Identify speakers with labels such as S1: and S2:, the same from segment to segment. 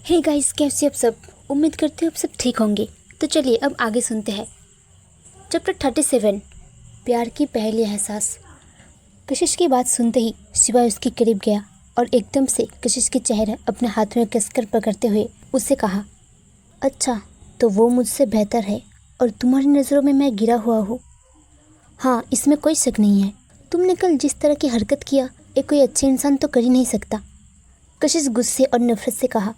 S1: Hey guys, कैसे आप सब? उम्मीद करते हो आप सब ठीक होंगे। तो चलिए अब आगे सुनते हैं। चैप्टर 37, प्यार की पहली एहसास। कशिश की बात सुनते ही शिवा उसके करीब गया और एकदम से कशिश के चेहरा अपने हाथ में कसकर पकड़ते हुए उससे कहा, अच्छा तो वो मुझसे बेहतर है और तुम्हारी नज़रों में मैं गिरा हुआ हूँ। हाँ, इसमें कोई शक नहीं है। तुमने कल जिस तरह की हरकत किया एक कोई अच्छे इंसान तो कर ही नहीं सकता। कशिश गुस्से और नफरत से कहा।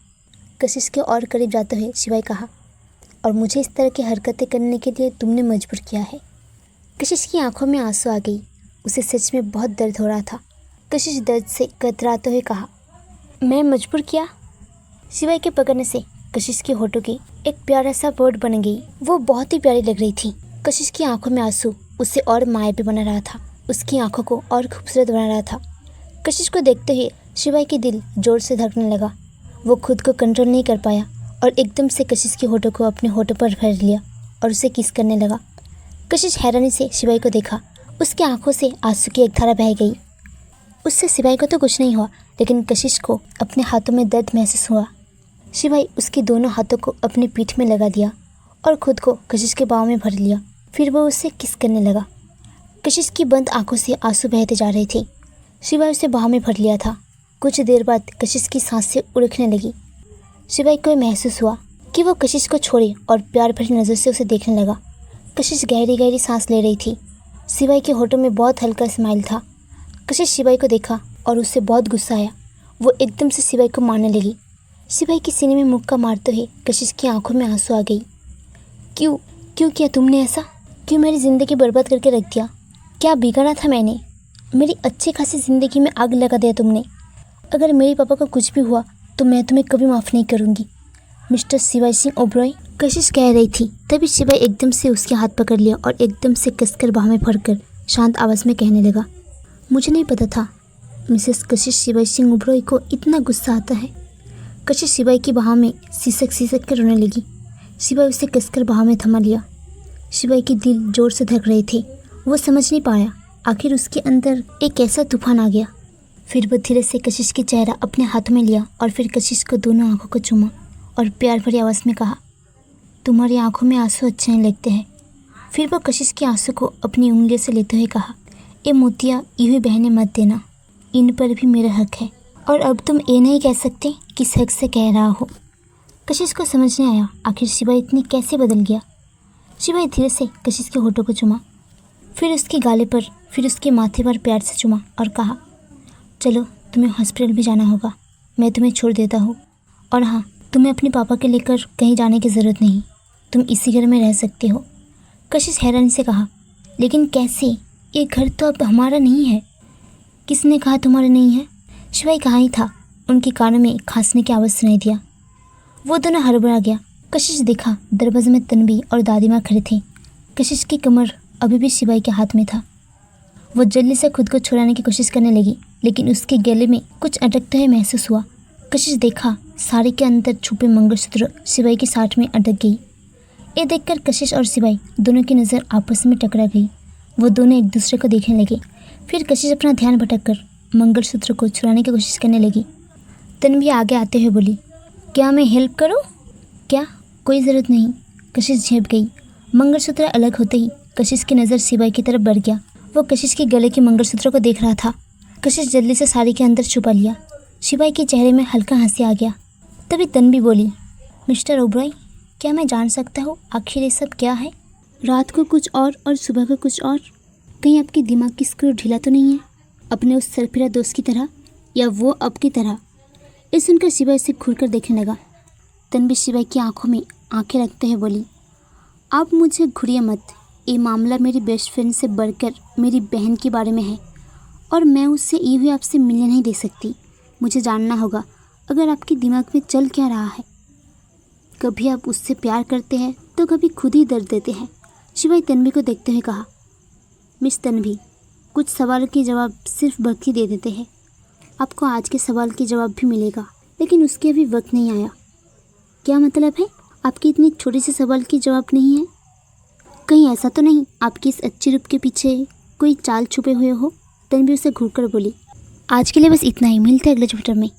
S1: कशिश के और करीब जाते हुए शिवाई कहा, और मुझे इस तरह की हरकतें करने के लिए तुमने मजबूर किया है। कशिश की आंखों में आंसू आ गई। उसे सच में बहुत दर्द हो रहा था। कशिश दर्द से कतराते हुए कहा, मैं मजबूर किया? शिवाई के पकड़ने से कशिश के होठों की एक प्यारा सा वर्ड बन गई। वो बहुत ही प्यारी लग रही थी। कशिश की आंखों में आंसू उसे और मायावी बना रहा था, उसकी आंखों को और खूबसूरत बना रहा था। कशिश को देखते हुए शिवाई के दिल जोर से धड़कने लगा। वो खुद को कंट्रोल नहीं कर पाया और एकदम से कशिश के होठों को अपने होठों पर भर लिया और उसे किस करने लगा। कशिश हैरानी से शिवाई को देखा। उसकी आंखों से आंसू की एक धारा बह गई। उससे शिवाई को तो कुछ नहीं हुआ, लेकिन कशिश को अपने हाथों में दर्द महसूस हुआ। शिवाई उसके दोनों हाथों को अपनी पीठ में लगा दिया और खुद को कशिश के बाहों में भर लिया। फिर वो उससे किस करने लगा। कशिश की बंद आंखों से आंसू बहते जा रहे थे। शिवाई उसे बाहों में भर लिया था। कुछ देर बाद कशिश की सांसें उड़कने लगी। शिवाई को महसूस हुआ कि वो कशिश को छोड़े और प्यार भरी नज़र से उसे देखने लगा। कशिश गहरी गहरी सांस ले रही थी। शिवाई के होठों में बहुत हल्का स्माइल था। कशिश शिवाई को देखा और उससे बहुत गुस्सा आया। वो एकदम से शिवाई को मारने लगी। शिवाई के सीने में मुक्का मारते हुए कशिश की आंखों में आंसू आ गई। क्यों क्यों किया तुमने ऐसा? क्यों मेरी ज़िंदगी बर्बाद करके रख दिया? क्या बिगाड़ा था मैंने? मेरी अच्छी खासी ज़िंदगी में आग लगा दिया तुमने। अगर मेरे पापा को कुछ भी हुआ तो मैं तुम्हें कभी माफ़ नहीं करूँगी, मिस्टर शिवाई सिंह ओबरॉय। कशिश कह रही थी, तभी शिवाई एकदम से उसके हाथ पकड़ लिया और एकदम से कसकर बाहों में भरकर शांत आवाज़ में कहने लगा, मुझे नहीं पता था मिसेस कशिश शिवाई सिंह ओबरॉय को इतना गुस्सा आता है। कशिश शिवाई की बाहों में सिसक कर रोने लगी। शिवाई उसे कसकर बाहों में थमा लिया। शिवाई के दिल जोर से धड़क रहे थे। वो समझ नहीं पाया, आखिर उसके अंदर एक ऐसा तूफान आ गया। फिर वो धीरे से कशिश के चेहरा अपने हाथ में लिया और फिर कशिश को दोनों आंखों को चूमा और प्यार भरी आवाज़ में कहा, तुम्हारी आंखों में आंसू अच्छे नहीं लगते हैं। फिर वो कशिश के आंसू को अपनी उंगलियों से लेते हुए कहा, ये मोतिया यूँ बहने मत देना, इन पर भी मेरा हक है और अब तुम ये नहीं कह सकते किस हक से कह रहा हो। कशिश को समझ नहीं आया आखिर शिवाई इतनी कैसे बदल गया। शिवाई धीरे से कशिश के होठों को चूमा, फिर उसके गाले पर, फिर उसके माथे पर प्यार से चूमा और कहा, चलो तुम्हें हॉस्पिटल भी जाना होगा, मैं तुम्हें छोड़ देता हूँ। और हाँ, तुम्हें अपने पापा के लेकर कहीं जाने की ज़रूरत नहीं, तुम इसी घर में रह सकते हो। कशिश हैरानी से कहा, लेकिन कैसे? ये घर तो अब हमारा नहीं है। किसने कहा तुम्हारा नहीं है? शिवाई कहाँ ही था, उनके कानों में खांसने की आवाज़ सुनाई दिया। वो दोनों हड़बड़ा गया। कशिश देखा दरवाजे में तन्वी और दादी माँ खड़े थे। कशिश की कमर अभी भी शिवाई के हाथ में था। वो जल्दी से खुद को छुड़ाने की कोशिश करने लगी, लेकिन उसके गले में कुछ अटकते हुए महसूस हुआ। कशिश देखा साड़ी के अंदर छुपे मंगलसूत्र शिवाई की साठ में अटक गई। ये देखकर कशिश और शिवाई दोनों की नज़र आपस में टकरा गई। वो दोनों एक दूसरे को देखने लगे। फिर कशिश अपना ध्यान भटककर मंगलसूत्र को छुड़ाने की कोशिश करने लगी। तन्वी आगे आते हुए बोली, क्या मैं हेल्प करूँ? क्या? कोई ज़रूरत नहीं। कशिश झेप गई। मंगलसूत्र अलग होते ही कशिश की नज़र शिवाई की तरफ बढ़ गया। वो कशिश के गले के मंगलसूत्र को देख रहा था। कशिश जल्दी से साड़ी के अंदर छुपा लिया। शिवाई के चेहरे में हल्का हंसी आ गया। तभी तन्वी बोली, मिस्टर ओबरॉय, क्या मैं जान सकता हूँ आखिर ये सब क्या है? रात को कुछ और सुबह को कुछ और। कहीं आपके दिमाग की स्क्रू ढीला तो नहीं है, अपने उस सरफिरा दोस्त की तरह, या वो अब की तरह? ये सुनकर शिवाई से घूर कर देखने लगा। तन्वी शिवाई की आंखों में आंखें रखते हुए बोली, आप मुझे घुरिए मत। ये मामला मेरी बेस्ट फ्रेंड से बढ़कर मेरी बहन के बारे में है और मैं उससे यूँ ही आपसे मिलने नहीं दे सकती। मुझे जानना होगा अगर आपके दिमाग में चल क्या रहा है। कभी आप उससे प्यार करते हैं तो कभी खुद ही दर्द देते हैं। शिवाई तन्वी को देखते हुए कहा, मिस तन्वी, कुछ सवाल के जवाब सिर्फ वक्त ही दे देते हैं। आपको आज के सवाल के जवाब भी मिलेगा, लेकिन उसके अभी वक्त नहीं आया। क्या मतलब है? आपकी इतनी छोटी सी सवाल के जवाब नहीं है? कहीं ऐसा तो नहीं आपकी इस अच्छी रूप के पीछे कोई चाल छुपे हुए हो? तन्वी उसे घूरकर बोली। आज के लिए बस इतना ही, मिलते हैं अगले चैप्टर में।